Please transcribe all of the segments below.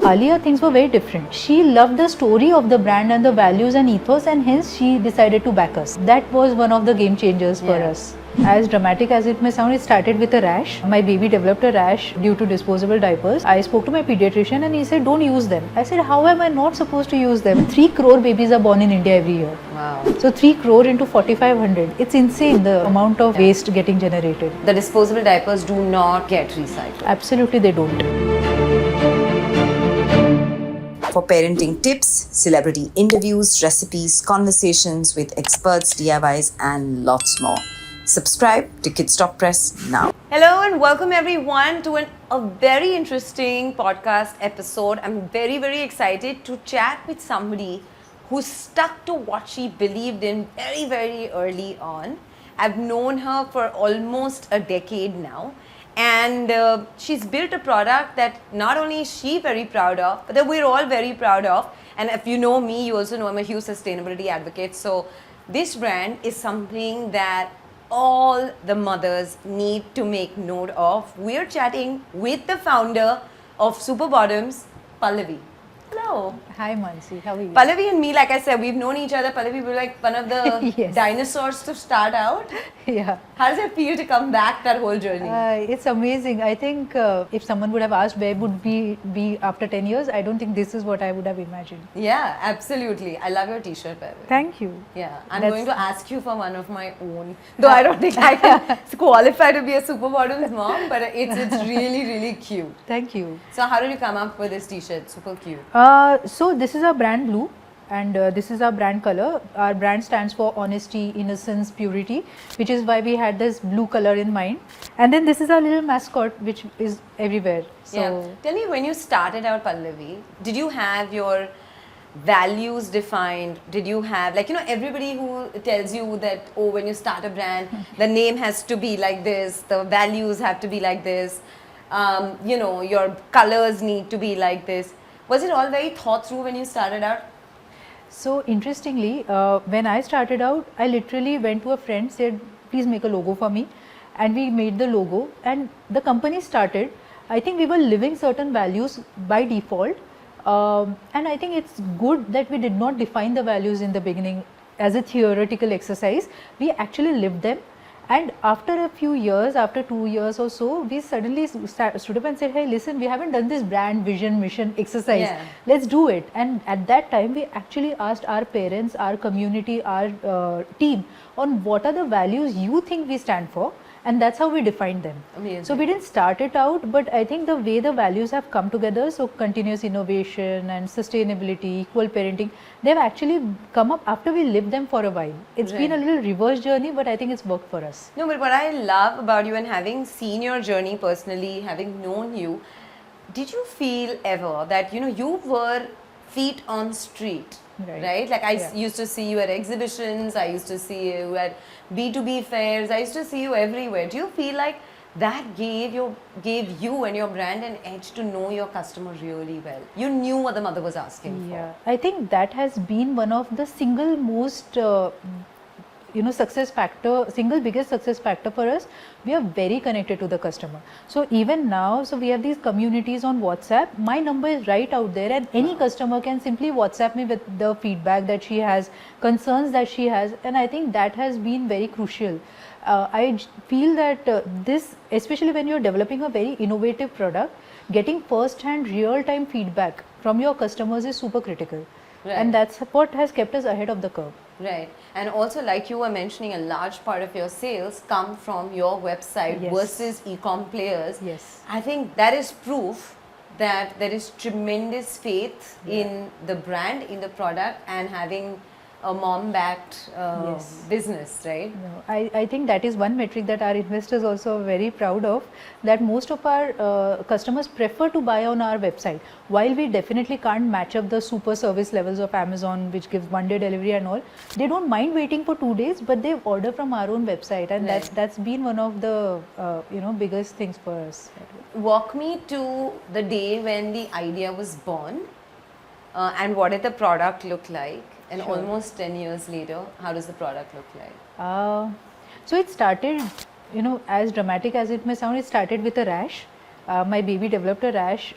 Alia, things were very different. She loved the story of the brand and the values and ethos, and hence she decided to back us. That was one of the game changers for us. As dramatic as it may sound, it started with a rash. My baby developed a rash due to disposable diapers. I spoke to my pediatrician and he said, don't use them. I said, how am I not supposed to use them? 3 crore babies are born in India every year. Wow. So 3 crore into 4,500. It's insane the amount of waste getting generated. The disposable diapers do not get recycled. Absolutely they don't. For parenting tips, celebrity interviews, recipes, conversations with experts, DIYs, and lots more. Subscribe to Kidsstoppress now. Hello and welcome everyone to a very interesting podcast episode. I'm very, very excited to chat with somebody who stuck to what she believed in very, very early on. I've known her for almost a decade now. And she's built a product that not only is she very proud of, but that we're all very proud of. And if you know me, you also know I'm a huge sustainability advocate. So this brand is something that all the mothers need to make note of. We're chatting with the founder of Superbottoms, Pallavi. Hello. Hi Mansi, how are you? Pallavi and me, like I said, we've known each other. Pallavi, we're like one of the Yes. dinosaurs to start out. Yeah. How does it feel to come back that whole journey? It's amazing. I think if someone would have asked where would we be after 10 years, I don't think this is what I would have imagined. Yeah, absolutely. I love your t-shirt, by the way. Thank you. Yeah, I'm That's- going to ask you for one of my own. Though I don't think I can qualify to be a Superbottoms mom, but it's really, really cute. Thank you. So how did you come up with this t-shirt? Super cute. So this is our brand blue and this is our brand color. Our brand stands for honesty, innocence, purity, which is why we had this blue color in mind. And then this is our little mascot which is everywhere. So Yeah. Tell me, when you started out, Pallavi, did you have your values defined? Did you have, like, you know, everybody who tells you that, oh, when you start a brand, the name has to be like this, the values have to be like this, you know, your colors need to be like this. Was it all very thought through when you started out? So interestingly, when I started out, I literally went to a friend, said, please make a logo for me. And we made the logo and the company started. I think we were living certain values by default. And I think it's good that we did not define the values in the beginning as a theoretical exercise. We actually lived them. And after a few years, after 2 years or so, we suddenly stood up and said, hey, listen, we haven't done this brand, vision, mission exercise. Yeah. Let's do it. And at that time, we actually asked our parents, our community, our team on what are the values you think we stand for. And that's how we defined them. Amazing. So we didn't start it out, but I think the way the values have come together, so continuous innovation and sustainability, equal parenting, they've actually come up after we lived them for a while. It's been a little reverse journey, but I think it's worked for us. No, but what I love about you, and having seen your journey personally, having known you, did you feel ever that, you know, you were feet on street? Right? Like I used to see you at exhibitions, I used to see you at B2B fairs, I used to see you everywhere. Do you feel like that gave you and your brand an edge to know your customer really well? You knew what the mother was asking for. I think that has been one of the single most success factor, single biggest success factor for us. We are very connected to the customer. So even now, so we have these communities on WhatsApp. My number is right out there and any customer can simply WhatsApp me with the feedback that she has, concerns that she has, and I think that has been very crucial. I feel that this, especially when you're developing a very innovative product, getting first-hand real-time feedback from your customers is super critical. Right. And that's what has kept us ahead of the curve. Right. And also, like you were mentioning, a large part of your sales come from your website versus e-com players. Yes. I think that is proof that there is tremendous faith in the brand, in the product, and having a mom-backed business, right? No, I think that is one metric that our investors also are very proud of, that most of our customers prefer to buy on our website. While we definitely can't match up the super service levels of Amazon, which gives one-day delivery and all, they don't mind waiting for 2 days, but they order from our own website, and that's been one of the biggest things for us. Walk me to the day when the idea was born, and what did the product look like? And almost 10 years later, how does the product look like? So it started, as dramatic as it may sound, it started with a rash. my baby developed a rash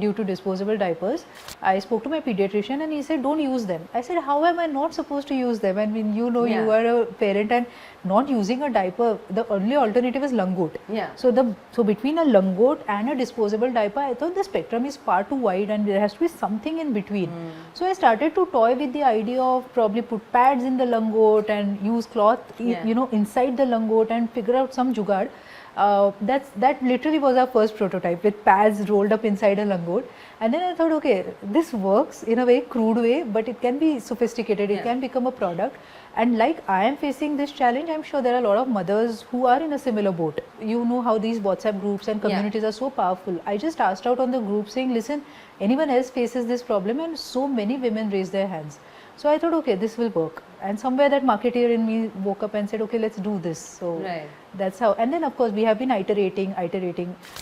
due to disposable diapers. I spoke to my pediatrician and he said, don't use them. I said, how am I not supposed to use them? I mean, you know, you are a parent and not using a diaper, the only alternative is langot. Yeah. So between a langot and a disposable diaper, I thought the spectrum is far too wide and there has to be something in between. So I started to toy with the idea of probably put pads in the langot and use cloth, you know, inside the langot and figure out some jugaad. That literally was our first prototype with pads rolled up inside a langot. And then I thought, okay, this works in a very crude way, but it can be sophisticated, it can become a product. And like I am facing this challenge, I'm sure there are a lot of mothers who are in a similar boat. You know how these WhatsApp groups and communities are so powerful. I just asked out on the group saying, listen, anyone else faces this problem? And so many women raised their hands. So I thought, okay, this will work. And somewhere that marketeer in me woke up and said, okay, let's do this. So that's how. And then of course we have been iterating.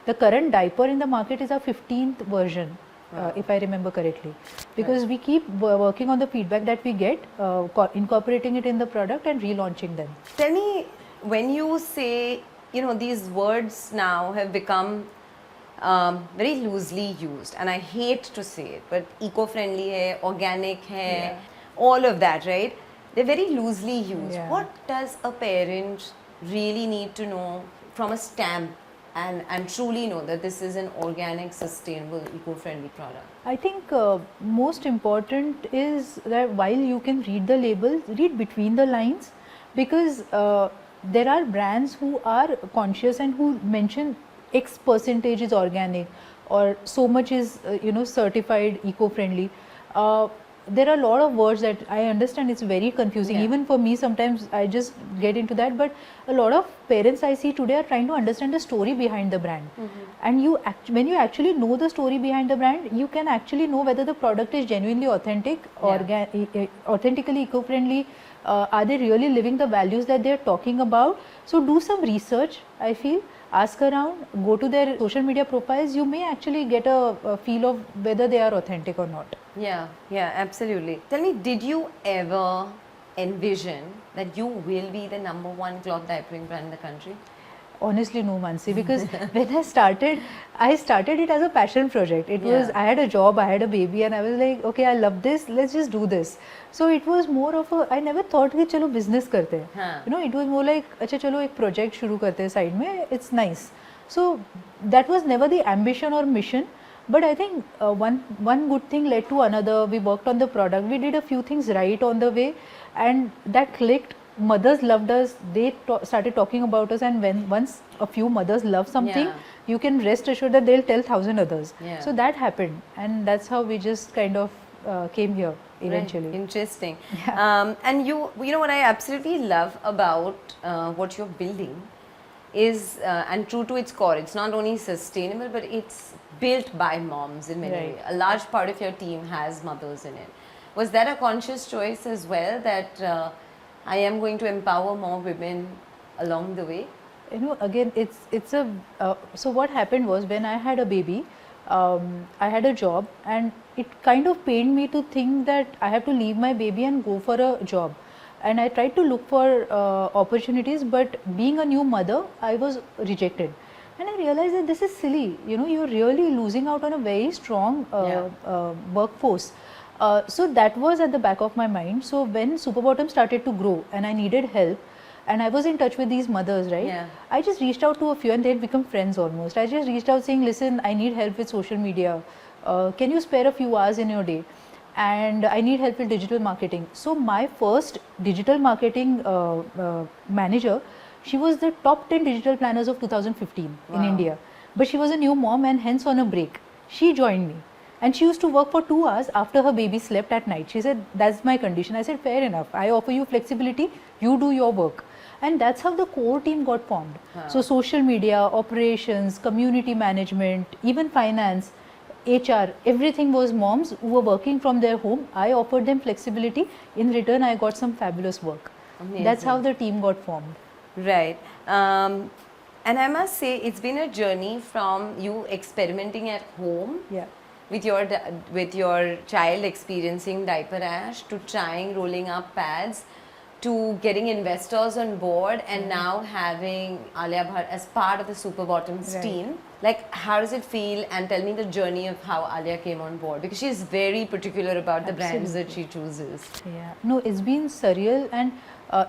The current diaper in the market is our 15th version, if I remember correctly. Because we keep working on the feedback that we get, incorporating it in the product and relaunching them. Tell me, when you say, you know, these words now have become very loosely used, and I hate to say it, but eco-friendly hai, organic hai, all of that, right? They're very loosely used. What does a parent really need to know from a stamp and truly know that this is an organic, sustainable, eco-friendly product? I think most important is that while you can read the label, read between the lines, because there are brands who are conscious and who mention X percentage is organic or so much is certified eco-friendly. There are a lot of words that I understand it's very confusing. Even for me, sometimes I just get into that. But a lot of parents I see today are trying to understand the story behind the brand. And when you actually know the story behind the brand, you can actually know whether the product is genuinely authentic, authentically eco-friendly. Are they really living the values that they're talking about? So do some research, I feel. Ask around, go to their social media profiles, you may actually get a feel of whether they are authentic or not. Yeah, absolutely. Tell me, did you ever envision that you will be the #1 cloth diapering brand in the country? Honestly, no, Mansi, because when I started it as a passion project. It was, I had a job, I had a baby, and I was like, okay, I love this, let's just do this. So it was more of a, I never thought कि चलो business करते हैं. You know, it was more like, अच्छा चलो एक project शुरू करते हैं side में, it's nice. So that was never the ambition or mission. But I think one good thing led to another. We worked on the product, we did a few things right on the way, and that clicked. Mothers loved us, they started talking about us, and once a few mothers love something, you can rest assured that they'll tell 1,000 others. So that happened, and that's how we just kind of came here eventually. Right. Interesting. And you know what I absolutely love about what you're building is, and true to its core, it's not only sustainable, but it's built by moms in many ways. A large part of your team has mothers in it. Was that a conscious choice as well, that I am going to empower more women along the way? You know, again, it's a so what happened was, when I had a baby, I had a job, and it kind of pained me to think that I have to leave my baby and go for a job. And I tried to look for opportunities, but being a new mother, I was rejected. And I realized that this is silly. You know, you're really losing out on a very strong workforce. So that was at the back of my mind. So when Superbottoms started to grow and I needed help, and I was in touch with these mothers, right? I just reached out to a few, and they'd become friends almost. I just reached out saying, listen, I need help with social media. Can you spare a few hours in your day? And I need help with digital marketing. So my first digital marketing manager, she was the top 10 digital planners of 2015 in India. But she was a new mom and hence on a break. She joined me. And she used to work for 2 hours after her baby slept at night. She said, that's my condition. I said, fair enough. I offer you flexibility. You do your work. And that's how the core team got formed. So social media, operations, community management, even finance, HR, everything was moms who were working from their home. I offered them flexibility. In return, I got some fabulous work. Amazing. That's how the team got formed. Right. And I must say, it's been a journey from you experimenting at home with your child experiencing diaper rash, to trying rolling up pads, to getting investors on board and now having Alia Bhatt as part of the Superbottoms Right. team. Like, how does it feel? And tell me the journey of how Alia came on board, because she's very particular about the brands that she chooses. Yeah, no, it's been surreal, and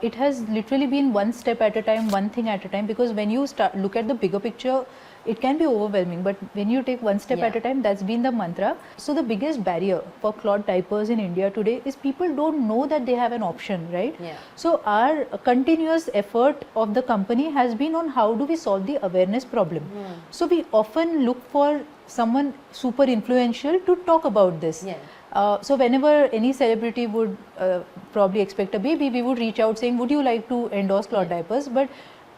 it has literally been one step at a time, one thing at a time, because when you start look at the bigger picture, it can be overwhelming, but when you take one step Yeah. at a time, that's been the mantra. So the biggest barrier for cloth diapers in India today is people don't know that they have an option, right? Yeah. So our continuous effort of the company has been on how do we solve the awareness problem. So we often look for someone super influential to talk about this. Yeah. So whenever any celebrity would probably expect a baby, we would reach out saying, would you like to endorse cloth diapers? But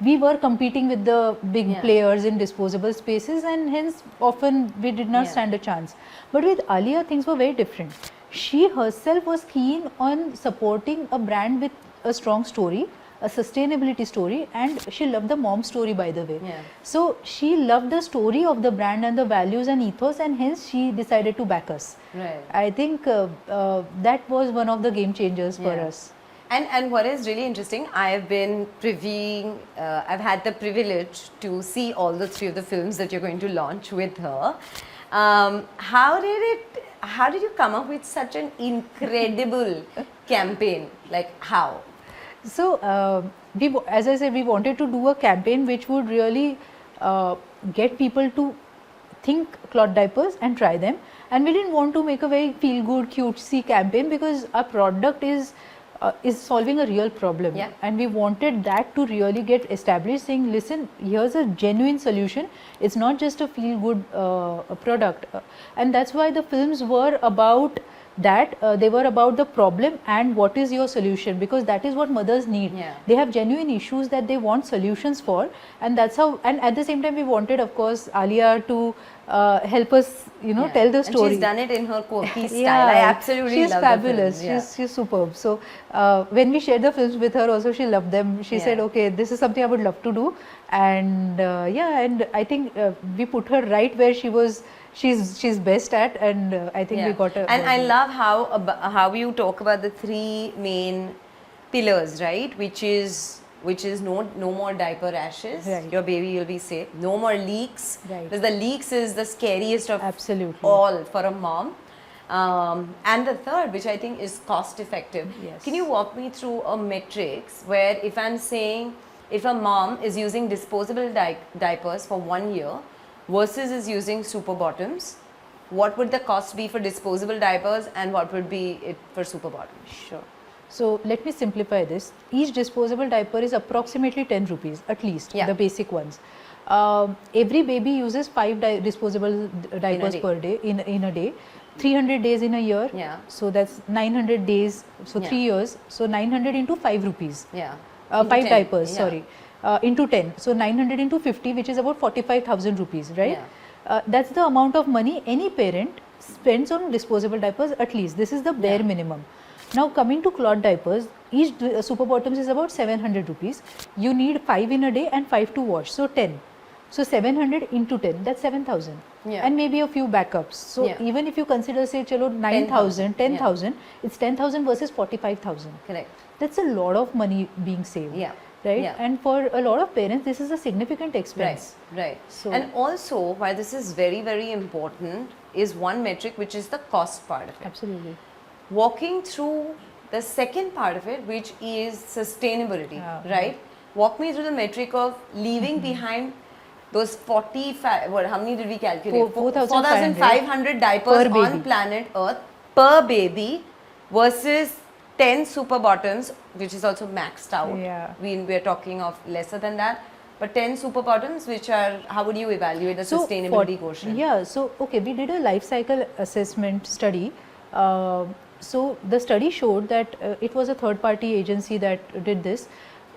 we were competing with the big Yeah. players in disposable spaces, and hence often we did not Yeah. stand a chance. But with Alia, things were very different. She herself was keen on supporting a brand with a strong story, a sustainability story, and she loved the mom story, by the way. Yeah. So she loved the story of the brand and the values and ethos, and hence she decided to back us. Right. I think that was one of the game changers for Yeah. us. And what is really interesting, I've been previewing, I've had the privilege to see all the 3 of the films that you're going to launch with her. How did you come up with such an incredible campaign? Like, how? So, as I said, we wanted to do a campaign which would really get people to think cloth diapers and try them. And we didn't want to make a very feel-good, cutesy campaign, because our product is solving a real problem. Yeah. And we wanted that to really get established, saying, listen, here's a genuine solution. It's not just a feel-good product. And that's why the films were about that. They were about the problem and what is your solution, because that is what mothers need. Yeah. They have genuine issues that they want solutions for, and that's how. And at the same time, we wanted, of course, Alia to help us, Yeah. tell the story. And she's done it in her quirky style. I absolutely she's love fabulous. the film. She's superb. So when we shared the films with her, also she loved them. She Yeah. said, "Okay, this is something I would love to do," and and I think we put her right where she was. She's best at, and I think we got her. And I love how you talk about the 3 main pillars, right? Which is no more diaper rashes. Right. Your baby will be safe. No more leaks. Right. Because the leaks is the scariest of Absolutely. all for a mom. And the third, which I think is cost effective. Yes. Can you walk me through a matrix where if I'm saying if a mom is using disposable diapers for 1 year versus is using Superbottoms, what would the cost be for disposable diapers and what would be it for Superbottoms? Sure. So let me simplify this. Each disposable diaper is approximately 10 rupees, at least, Yeah. the basic ones. Every baby uses 5 disposable diapers day. per day, in a day. 300 days in a year. Yeah. So that's 900 days, so Yeah. 3 years. So 900 into 5 rupees. Yeah. 5 Into 10, diapers, yeah. sorry. Into 10. So 900 into 50, which is about 45,000 rupees, right? Yeah. That's the amount of money any parent spends on disposable diapers, at least. This is the bare Yeah. minimum. Now coming to cloth diapers, each Superbottoms is about 700 rupees. You need 5 in a day and 5 to wash, so 10. So 700 into 10, that's 7,000. Yeah. And maybe a few backups. So Yeah. even if you consider, say, chalo 9,000, 10,000, it's 10,000 versus 45,000. Correct. That's a lot of money being saved. Yeah. Right? Yeah. And for a lot of parents, this is a significant expense. Right. So- And also, why this is very, very important is one metric, which is the cost part of it. Absolutely. Walking through the second part of it, which is sustainability, Yeah. right? Walk me through the metric of leaving behind those 45, how many did we calculate? 4,500 diapers per baby. on planet Earth per baby versus 10 Superbottoms, which is also maxed out. Yeah. We're talking of lesser than that. But 10 Superbottoms, which are, how would you evaluate the sustainability quotient? Yeah, so okay, we did a life cycle assessment study. So the study showed that it was a third party agency that did this.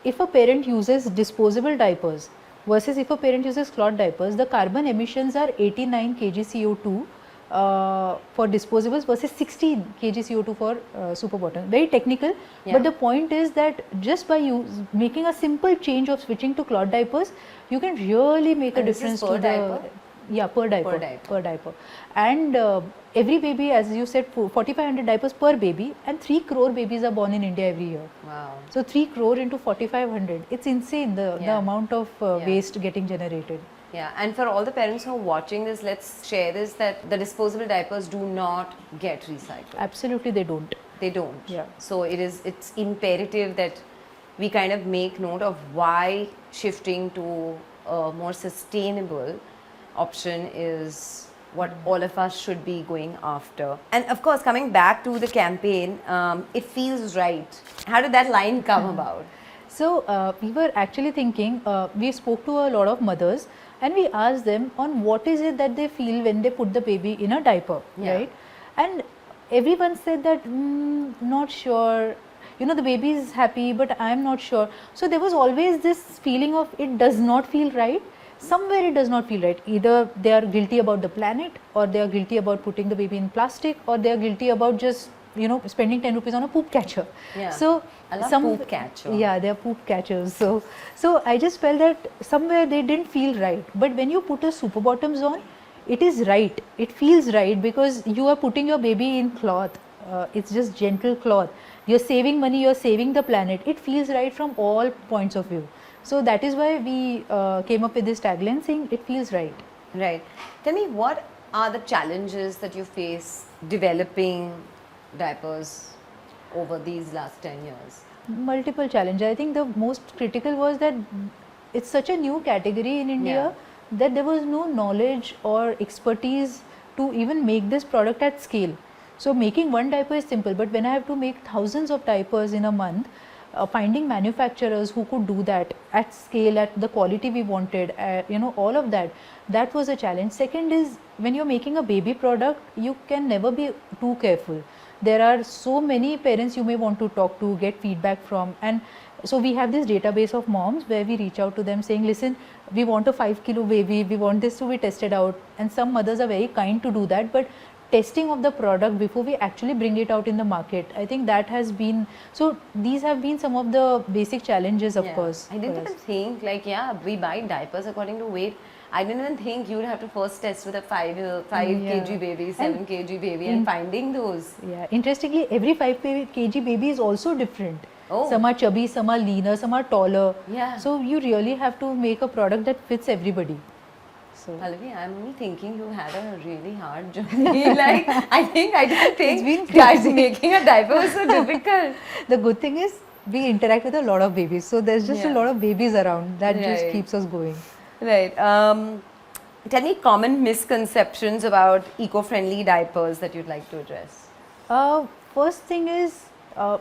If a parent uses disposable diapers versus if a parent uses cloth diapers, the carbon emissions are 89 kg CO2 for disposables versus 16 kg CO2 for Superbottoms. Very technical, Yeah. but the point is that just by making a simple change of switching to cloth diapers, you can really make a And this is difference per to the diaper? Yeah, per diaper. Per diaper. Per diaper. And every baby, as you said, 4,500 diapers per baby, and 3 crore babies are born in India every year. Wow. So 3 crore into 4,500, it's insane the Yeah. amount of Yeah. waste getting generated. Yeah, and for all the parents who are watching this, let's share this, that the disposable diapers do not get recycled. Absolutely, they don't. They don't. Yeah. So it's imperative that we kind of make note of why shifting to a more sustainable option is what all of us should be going after. And of course, coming back to the campaign, it feels right. How did that line come about? So we were actually thinking, we spoke to a lot of mothers and we asked them on what is it that they feel when they put the baby in a diaper, Yeah. right? And everyone said that, not sure, you know, the baby is happy, but I'm not sure. So there was always this feeling of it does not feel right. Somewhere it does not feel right. Either they are guilty about the planet, or they are guilty about putting the baby in plastic, or they are guilty about just, you know, spending 10 rupees on a poop catcher. Yeah. So I love poop catcher. Yeah, they are poop catchers. So I just felt that somewhere they didn't feel right. But when you put a Superbottoms on, it is right. It feels right because you are putting your baby in cloth. It's just gentle cloth. You're saving money, you're saving the planet. It feels right from all points of view. So that is why we came up with this tagline saying it feels right. Right. Tell me, what are the challenges that you face developing diapers over these last 10 years? Multiple challenges. I think the most critical was that it's such a new category in India that there was no knowledge or expertise to even make this product at scale. So making one diaper is simple, but when I have to make thousands of diapers in a month, finding manufacturers who could do that at scale, at the quality we wanted, you know, all of that, that was a challenge. Second is, when you're making a baby product, you can never be too careful. There are so many parents you may want to talk to, get feedback from, and so we have this database of moms where we reach out to them saying, listen, we want a 5 kilo baby, we want this to be tested out, and some mothers are very kind to do that, but testing of the product before we actually bring it out in the market, I think that has been, so these have been some of the basic challenges, of course. I didn't for even us. think, like, we buy diapers according to weight. I didn't even think you would have to first test with a 5 kg baby, 7 kg baby, and finding those. Yeah, interestingly, every 5 kg baby is also different. Oh. Some are chubby, some are leaner, some are taller. Yeah. So you really have to make a product that fits everybody. So Pallavi, I'm only thinking you had a really hard journey. Like, I didn't think been that making a diaper was so difficult. the good thing is we interact with a lot of babies. So there's just a lot of babies around. That just Right. keeps us going. Right. Tell me common misconceptions about eco-friendly diapers that you'd like to address. First thing is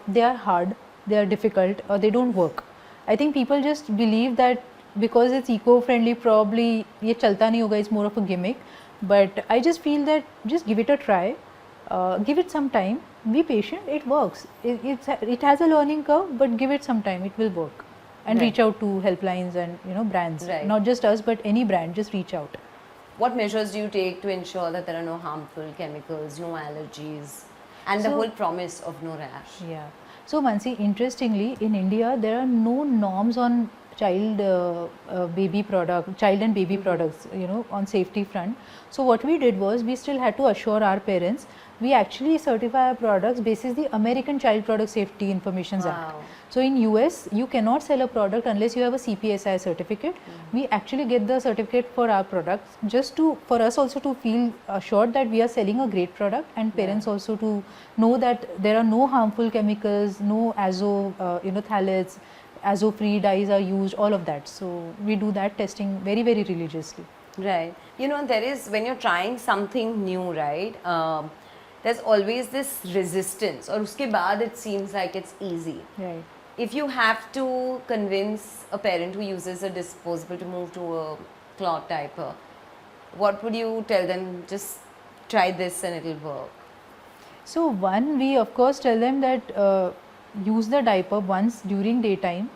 they are hard, they are difficult, or they don't work. I think people just believe that because it's eco-friendly, probably ye chalta nahi hoga, it's more of a gimmick. But I just feel that just give it a try, give it some time, be patient, it works. It has a learning curve, but give it some time, it will work. And Right. reach out to helplines and, you know, brands, Right. not just us, but any brand, just reach out. What measures do you take to ensure that there are no harmful chemicals, no allergies, and the So- whole promise of no rash? Yeah. So Mansi, interestingly, in India, there are no norms on child and baby products, you know, on safety front. So what we did was, we still had to assure our parents. We actually certify our products basis the American Child Product Safety Information Act. Wow. So in US, you cannot sell a product unless you have a CPSI certificate. We actually get the certificate for our products just for us also to feel assured that we are selling a great product, and parents also to know that there are no harmful chemicals, no phthalates, azo-free dyes are used, all of that. So we do that testing very, very religiously. Right. You know, there is, when you're trying something new, right, there's always this resistance, or uske baad it seems like it's easy. Right. If you have to convince a parent who uses a disposable to move to a cloth diaper, what would you tell them? Just try this and it'll work. So one, we of course tell them that use the diaper once during daytime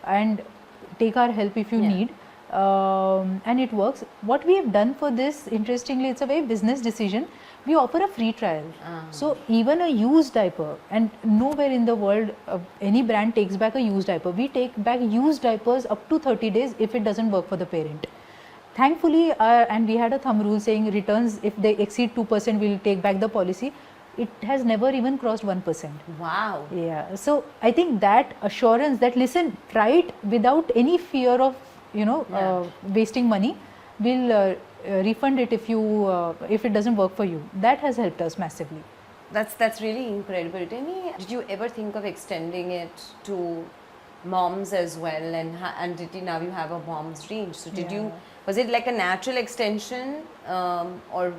and take our help if you need, and it works. What we have done for this, interestingly, it's a very business decision. We offer a free trial. So even a used diaper, and nowhere in the world any brand takes back a used diaper. We take back used diapers up to 30 days if it doesn't work for the parent. thankfully, and we had a thumb rule saying returns, if they exceed 2%, we'll take back the policy. It has never even crossed 1%. Wow. Yeah. So I think that assurance that, listen, try it without any fear of, wasting money. We'll refund it if it doesn't work for you. That has helped us massively. That's really incredible. Did you ever think of extending it to moms as well, and now you have a mom's range? So was it like a natural extension, or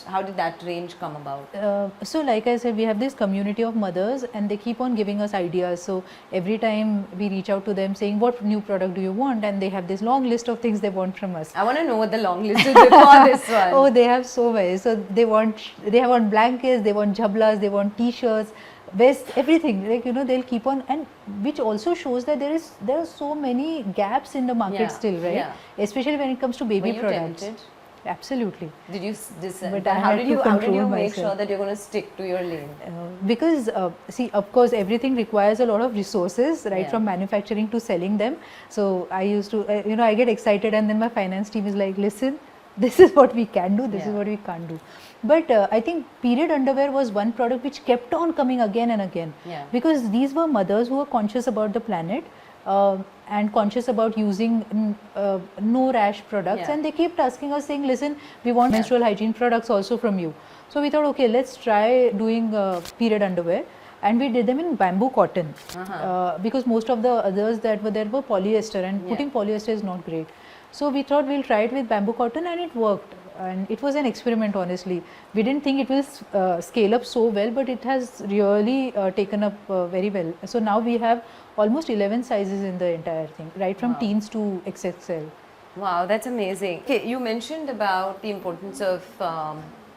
how did that range come about? So like I said, we have this community of mothers and they keep on giving us ideas. So every time we reach out to them saying, what new product do you want? And they have this long list of things they want from us. I want to know what the long list is for this one. Oh, they have so many. So they want blankets, they want jhablas, they want t-shirts, vests, everything. Like, they'll keep on, and which also shows that there are so many gaps in the market still, right? Yeah. Especially when it comes to baby Were you products. tempted? Absolutely. Did you But how did you make myself. sure that you're going to stick to your lane? Because see, of course, everything requires a lot of resources, right? From manufacturing to selling them. So I used to, I get excited, and then my finance team is like, listen, this is what we can do, this is what we can't do. But I think period underwear was one product which kept on coming again and again, because these were mothers who were conscious about the planet and conscious about using no rash products, and they kept asking us saying, listen, we want menstrual hygiene products also from you. So we thought, okay, let's try doing period underwear. And we did them in bamboo cotton, because most of the others that were there were polyester, and putting polyester is not great. So we thought we'll try it with bamboo cotton, and it worked. And it was an experiment, honestly. We didn't think it will scale up so well, but it has really taken up very well. So now we have almost 11 sizes in the entire thing, right from teens to XXL. Wow, that's amazing. Okay, you mentioned about the importance of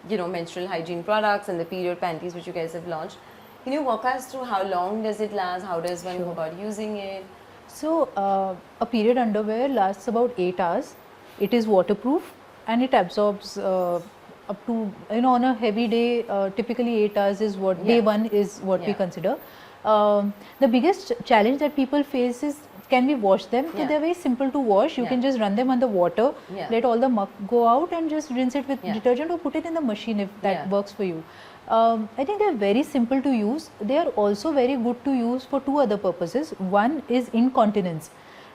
menstrual hygiene products and the period panties which you guys have launched. Can you walk us through how long does it last? How does one go about using it? So a period underwear lasts about 8 hours. It is waterproof and it absorbs up to, on a heavy day, typically 8 hours is what, day one is what we consider. The biggest challenge that people face is, can we wash them? So they're very simple to wash. You can just run them under water, let all the muck go out, and just rinse it with detergent, or put it in the machine if that works for you. I think they're very simple to use. They are also very good to use for two other purposes. One is incontinence.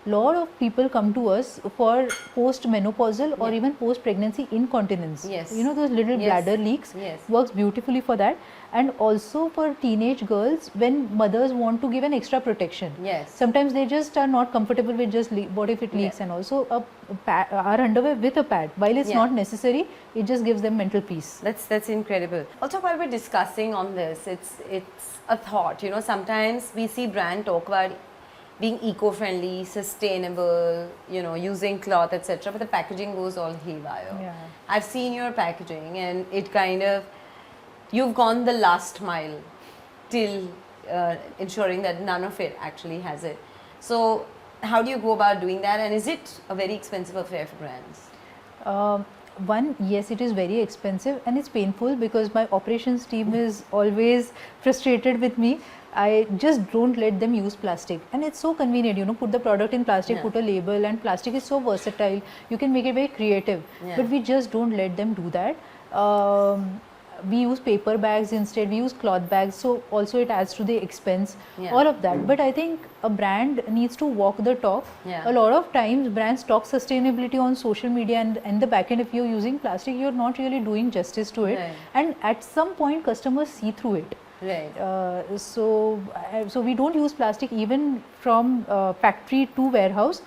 Lot of people come to us for post-menopausal or even post-pregnancy incontinence. Those little bladder leaks. Works beautifully for that. And also for teenage girls, when mothers want to give an extra protection. Sometimes they just are not comfortable with just what if it leaks, and also our underwear with a pad. While it's not necessary, it just gives them mental peace. That's incredible. Also, while we're discussing on this, it's a thought. Sometimes we see brand talk about being eco-friendly, sustainable, using cloth, etc. But the packaging goes all haywire. I've seen your packaging, and it kind of, you've gone the last mile till ensuring that none of it actually has it. So how do you go about doing that, and is it a very expensive affair for brands? One, yes, it is very expensive and it's painful, because my operations team is always frustrated with me. I just don't let them use plastic, and it's so convenient, put the product in plastic, put a label, and plastic is so versatile, you can make it very creative, but we just don't let them do that. We use paper bags instead, we use cloth bags, so also it adds to the expense, all of that. But I think a brand needs to walk the talk. A lot of times brands talk sustainability on social media, and in the back end, if you're using plastic, you're not really doing justice to it, and at some point customers see through it. So we don't use plastic even from factory to warehouse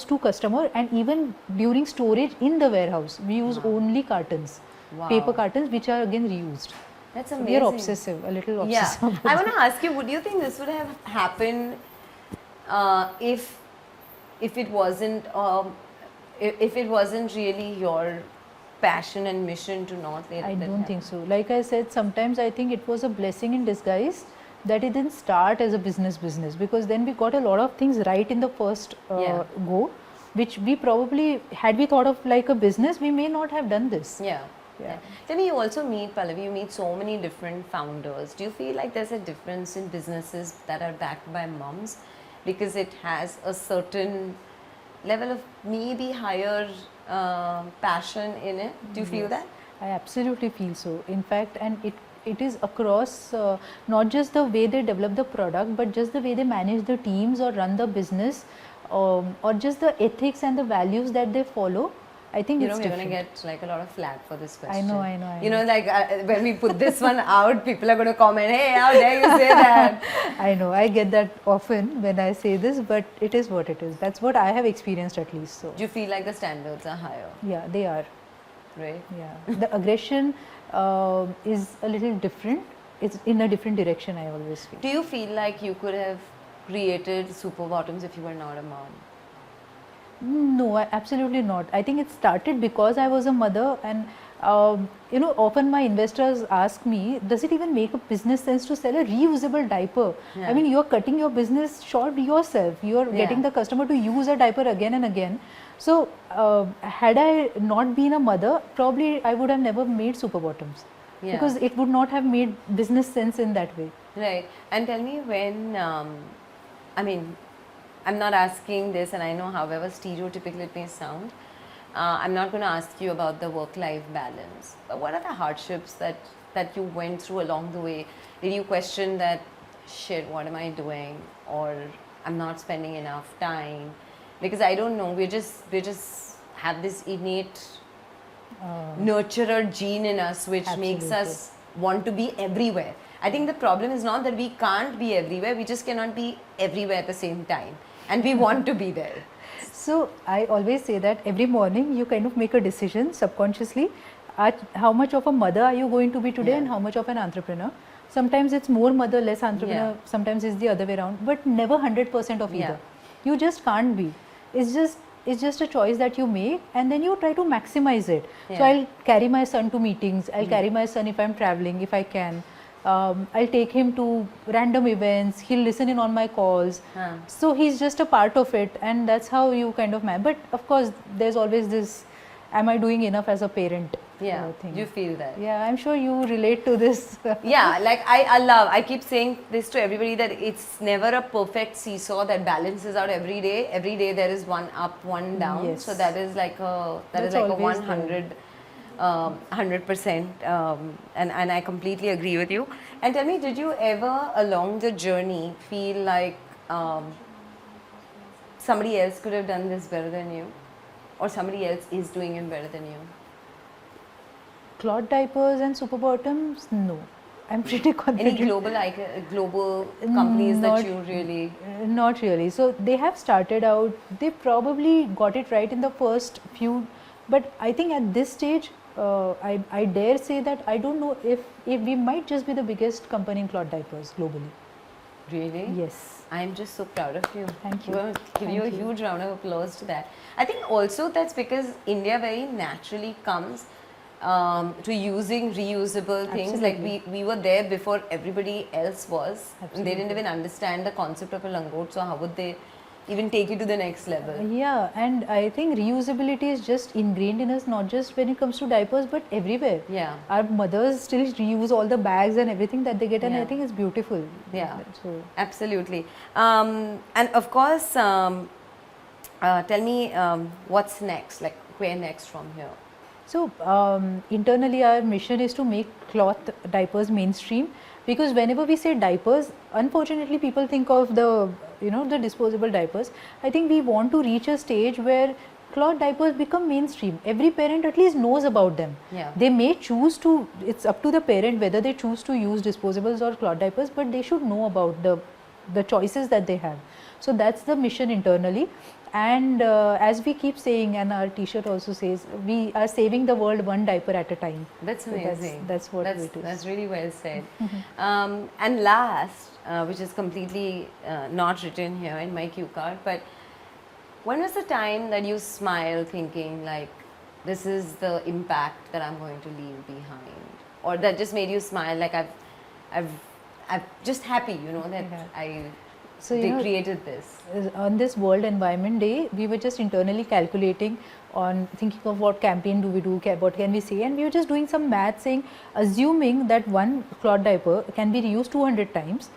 to customer, and even during storage in the warehouse, we use only cartons. Paper cartons, which are again reused. That's amazing. We are obsessive, a little obsessive. I want to ask you, would you think this would have happened if it wasn't really your passion and mission to not let I that don't happen? think so. Like I said, sometimes I think it was a blessing in disguise that it didn't start as a business, because then we got a lot of things right in the first go, which we probably, had we thought of like a business, we may not have done this. Tell me, you also meet, Pallavi, you meet so many different founders. Do you feel like there's a difference in businesses that are backed by moms, because it has a certain level of maybe higher passion in it. Do you feel that? I absolutely feel so. In fact, and it is across not just the way they develop the product, but just the way they manage the teams or run the business, or just the ethics and the values that they follow. I think it's we're different. going to get like a lot of flag for this question. I know. You know, like when we put this one out, people are going to comment, hey, how dare you say that? I know, I get that often when I say this, but it is what it is. That's what I have experienced at least. So Do you feel like the standards are higher? yeah, they are. Right? Yeah, the aggression is a little different. It's in a different direction, I always feel. Do you feel like you could have created Superbottoms if you were not a mom? No, absolutely not. I think it started because I was a mother, and often my investors ask me, does it even make a business sense to sell a reusable diaper? Yeah. I mean, you're cutting your business short yourself. You're getting the customer to use a diaper again and again. So, had I not been a mother, probably I would have never made Superbottoms, because it would not have made business sense in that way. Right. And tell me when, I mean, I'm not asking this, and I know however stereotypical it may sound, I'm not going to ask you about the work-life balance. But what are the hardships that you went through along the way? Did you question that, shit, what am I doing? Or I'm not spending enough time? Because I don't know, we just have this innate nurturer gene in us, which makes us want to be everywhere. I think the problem is not that we can't be everywhere, we just cannot be everywhere at the same time. And we want to be there. So I always say that every morning you kind of make a decision subconsciously at how much of a mother are you going to be today and how much of an entrepreneur. Sometimes it's more mother, less entrepreneur, sometimes it's the other way around, but never 100% of either. You just can't be. It's just a choice that you make, and then you try to maximize it. So I'll carry my son to meetings, I'll carry my son if I'm traveling, if I can. I'll take him to random events, he'll listen in on my calls. So he's just a part of it, and that's how you kind of manage. But of course, there's always this, am I doing enough as a parent? Thing. Do you feel that? Yeah, I'm sure you relate to this. Yeah, like I keep saying this to everybody, that it's never a perfect seesaw that balances out every day. Every day there is one up, one down. Yes. So that is like a 100%, and I completely agree with you. And tell me, did you ever along the journey feel like somebody else could have done this better than you, or somebody else is doing it better than you? Cloth diapers and Superbottoms, no. I'm pretty confident. Any global companies that you really? Not really. So they have started out, they probably got it right in the first few, but I think at this stage, I dare say that I don't know if we might just be the biggest company in cloth diapers globally. Really? Yes. I'm just so proud of you. Thank you. We'll give you a huge round of applause to that. I think also that's because India very naturally comes to using reusable things. Like we were there before everybody else was. They didn't even understand the concept of a langot, so how would they even take it to the next level? Yeah, and I think reusability is just ingrained in us, not just when it comes to diapers, but everywhere. Yeah. Our mothers still reuse all the bags and everything that they get, and I think it's beautiful. Yeah, so absolutely. And of course, tell me what's next, like where next from here? So internally our mission is to make cloth diapers mainstream, because whenever we say diapers, unfortunately people think of the the disposable diapers. I think we want to reach a stage where cloth diapers become mainstream. Every parent at least knows about them. Yeah. They may choose to, it's up to the parent whether they choose to use disposables or cloth diapers, but they should know about the choices that they have. So that's the mission internally. And as we keep saying, and our t-shirt also says, we are saving the world one diaper at a time. That's amazing. So that's what it is. That's really well said. And last, which is completely not written here in my cue card, but when was the time that you smiled thinking like, this is the impact that I'm going to leave behind? Or that just made you smile, like I'm just happy, that they created this. On this World Environment Day, we were just internally calculating on thinking of what campaign do we do, what can we say, and we were just doing some math saying, assuming that one cloth diaper can be reused 200 times,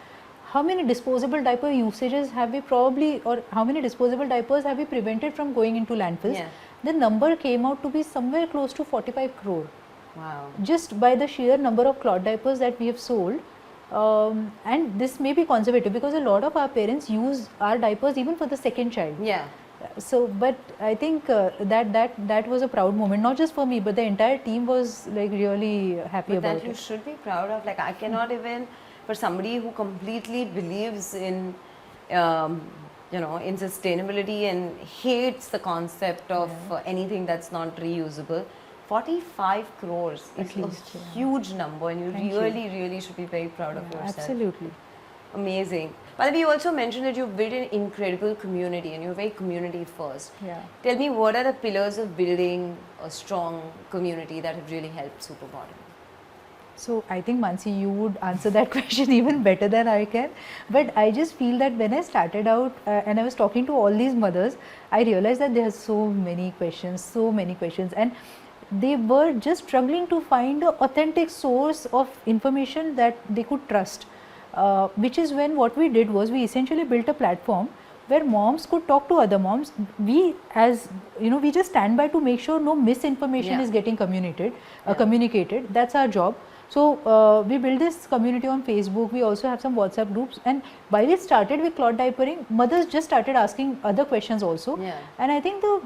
how many disposable diaper usages have we probably, or how many disposable diapers have we prevented from going into landfills? Yeah. the number came out to be somewhere close to 45 crore. Wow. Just by the sheer number of cloth diapers that we have sold. And this may be conservative because a lot of our parents use our diapers even for the second child. Yeah. So, but I think that was a proud moment, not just for me, but the entire team was like really happy But about that you it. should be proud of. Like, I cannot even, for somebody who completely believes in, in sustainability and hates the concept of anything that's not reusable, 45 crores is least, a huge number, and you Thank really, really should be very proud of yourself. Absolutely. Amazing. Pallavi, you also mentioned that you've built an incredible community and you're very community first. Yeah. Tell me, what are the pillars of building a strong community that have really helped Superbottom? So I think Mansi, you would answer that question even better than I can. But I just feel that when I started out and I was talking to all these mothers, I realized that there are so many questions, and they were just struggling to find an authentic source of information that they could trust. Which is when what we did was we essentially built a platform where moms could talk to other moms. We, as you know, we just stand by to make sure no misinformation is getting communicated. That's our job. So we built this community on Facebook. We also have some WhatsApp groups, and while it started with cloth diapering, mothers just started asking other questions also. And I think the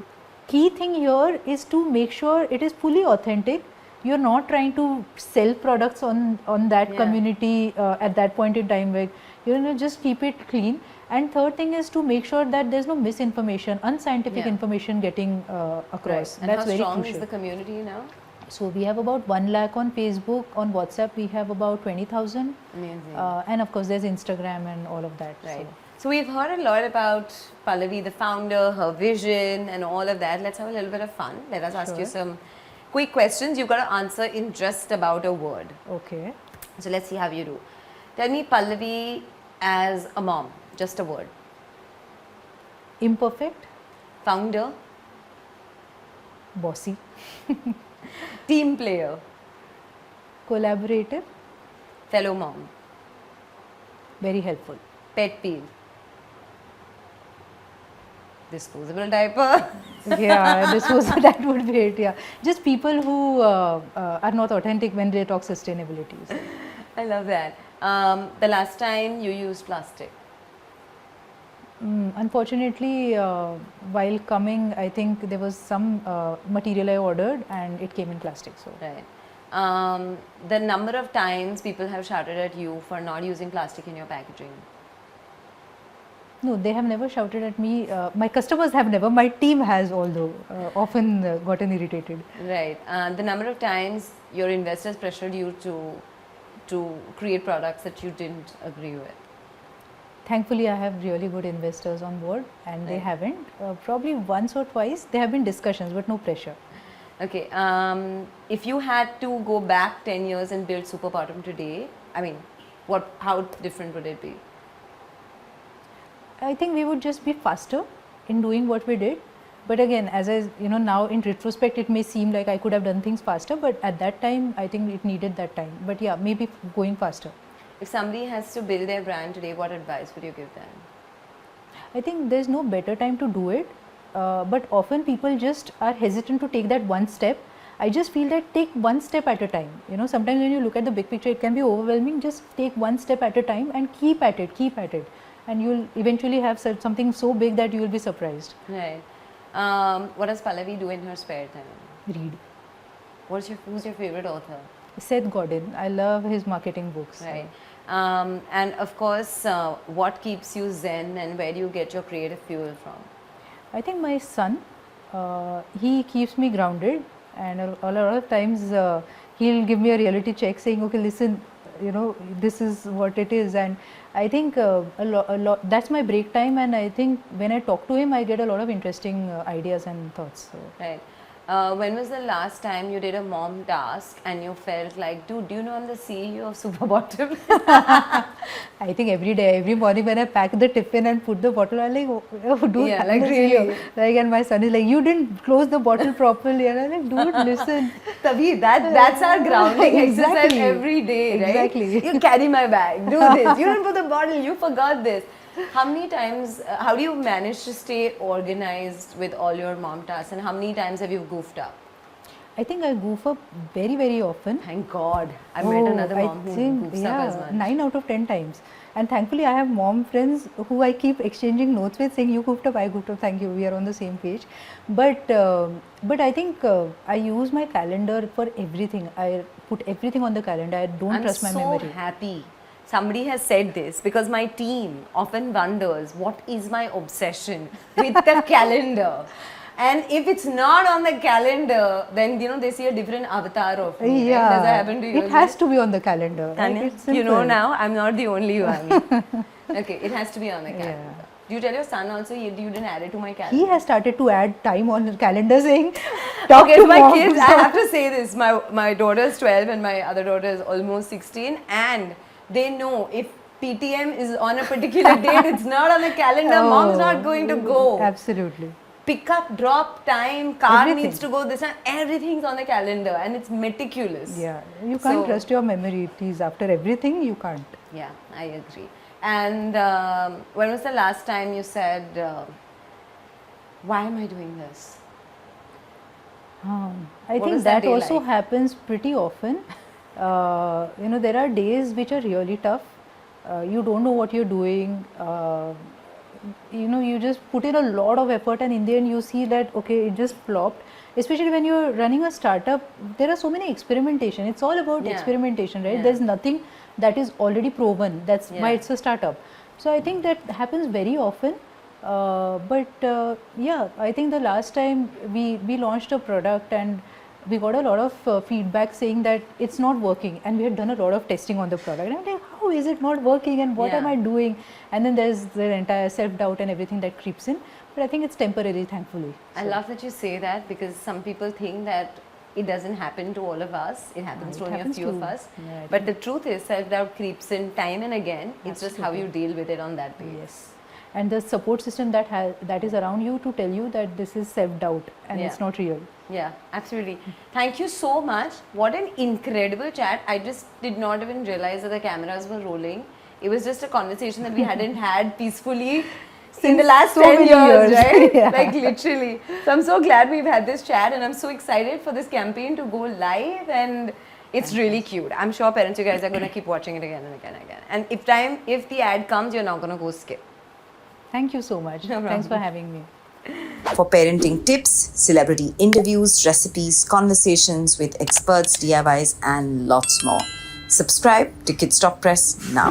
key thing here is to make sure it is fully authentic. You're not trying to sell products on that community at that point in time, where just keep it clean. And third thing is to make sure that there's no misinformation, unscientific information getting across. Right. And that's how very strong crucial. is the community now? So we have about 1 lakh on Facebook. On WhatsApp we have about 20,000. Amazing. And of course there's Instagram and all of that. Right. So we've heard a lot about Pallavi, the founder, her vision and all of that. Let's have a little bit of fun. Let us ask you some quick questions. You've got to answer in just about a word. Okay. So let's see how you do. Tell me Pallavi as a mom. Just a word. Imperfect. Founder. Bossy. Team player. Collaborative. Fellow mom. Very helpful. Pet peeve. Disposable diaper. Yeah, that would be it. Yeah, just people who are not authentic when they talk sustainability. So. I love that. The last time you used plastic? Unfortunately, while coming, I think there was some material I ordered and it came in plastic. So. Right. The number of times people have shouted at you for not using plastic in your packaging? No, they have never shouted at me. My customers have never. My team has, although often gotten irritated. Right. The number of times your investors pressured you to create products that you didn't agree with? Thankfully, I have really good investors on board, and they haven't. Probably once or twice there have been discussions, but no pressure. Okay. If you had to go back 10 years and build Superbottom today, I mean, how different would it be? I think we would just be faster in doing what we did. But again, as I, now in retrospect, it may seem like I could have done things faster, but at that time, I think it needed that time. But yeah, maybe going faster. If somebody has to build their brand today, what advice would you give them? I think there's no better time to do it. But often people just are hesitant to take that one step. I just feel that take one step at a time. Sometimes when you look at the big picture, it can be overwhelming. Just take one step at a time and keep at it. And you'll eventually have something so big that you will be surprised. Right. What does Pallavi do in her spare time? Read. Who's your favorite author? Seth Godin. I love his marketing books. Right. And of course, what keeps you zen and where do you get your creative fuel from? I think my son, he keeps me grounded, and a lot of times he'll give me a reality check saying, okay, listen, this is what it is. And I think a lot that's my break time, and I think when I talk to him, I get a lot of interesting ideas and thoughts. So. Right. When was the last time you did a mom task and you felt like, dude, do you know I'm the CEO of Superbottom? I think every day, every morning when I pack the tiffin and put the bottle, I'm like, oh dude, yeah, like really. Like, and my son is like, you didn't close the bottle properly, and I'm like, dude, listen. Tabi, that's our grounding exercise every day, right? Exactly. You carry my bag, do this. You didn't put the bottle, you forgot this. How many times, how do you manage to stay organized with all your mom tasks, and how many times have you goofed up? I think I goof up very, very often. Thank God. I met another mom who goofs up as much. 9 out of 10 times. And thankfully, I have mom friends who I keep exchanging notes with, saying, you goofed up, I goofed up, thank you, we are on the same page. But I think I use my calendar for everything. I put everything on the calendar. I don't trust my memory. I'm so happy somebody has said this, because my team often wonders what is my obsession with the calendar. And if it's not on the calendar, then they see a different avatar of me. Yeah, right? Does that happen to you? It has to be on the calendar. Tanya, It's you know simple. now, I'm not the only one. Okay, it has to be on the calendar. Yeah. Do you tell your son also you didn't add it to my calendar? He has started to add time on the calendar, saying, talk Okay, to so my mom. kids, I have to say this, my daughter is 12 and my other daughter is almost 16, and they know if PTM is on a particular date, it's not on the calendar, mom's not going to go. Absolutely. Pick up, drop, time, car Everything. needs to go this time, everything's on the calendar and it's meticulous. Yeah, you can't trust your memory. Please, after everything, you can't. Yeah, I agree. And when was the last time you said, why am I doing this? I What think was that that day also like? happens pretty often. There are days which are really tough. You don't know what you're doing. You just put in a lot of effort, and in the end you see that, okay, it just flopped. Especially when you're running a startup, there are so many experimentation. It's all about experimentation, right? Yeah. There's nothing that is already proven. That's why Yeah. it's a startup. So I think that happens very often. I think the last time we launched a product and we got a lot of feedback saying that it's not working, and we had done a lot of testing on the product. And I'm like, how is it not working, and what am I doing? And then there's the entire self-doubt and everything that creeps in. But I think it's temporary, thankfully. I love that you say that, because some people think that it doesn't happen to all of us. It happens to only a few of us. Yeah, but the truth is, self-doubt creeps in time and again. It's just how you deal with it on that day. Yes. And the support system that is around you to tell you that this is self-doubt and it's not real. Yeah, absolutely. Thank you so much. What an incredible chat. I just did not even realize that the cameras were rolling. It was just a conversation that we hadn't had peacefully in the last so 10 many years, years. right? Yeah. Like literally. So I'm so glad we've had this chat, and I'm so excited for this campaign to go live, and it's really cute. I'm sure parents, you guys are going to keep watching it again and again and again. And if the ad comes, you're not going to go skip. Thank you so much. No Thanks for problem. having me. For parenting tips, celebrity interviews, recipes, conversations with experts, DIYs, and lots more. Subscribe to Kidsstoppress now.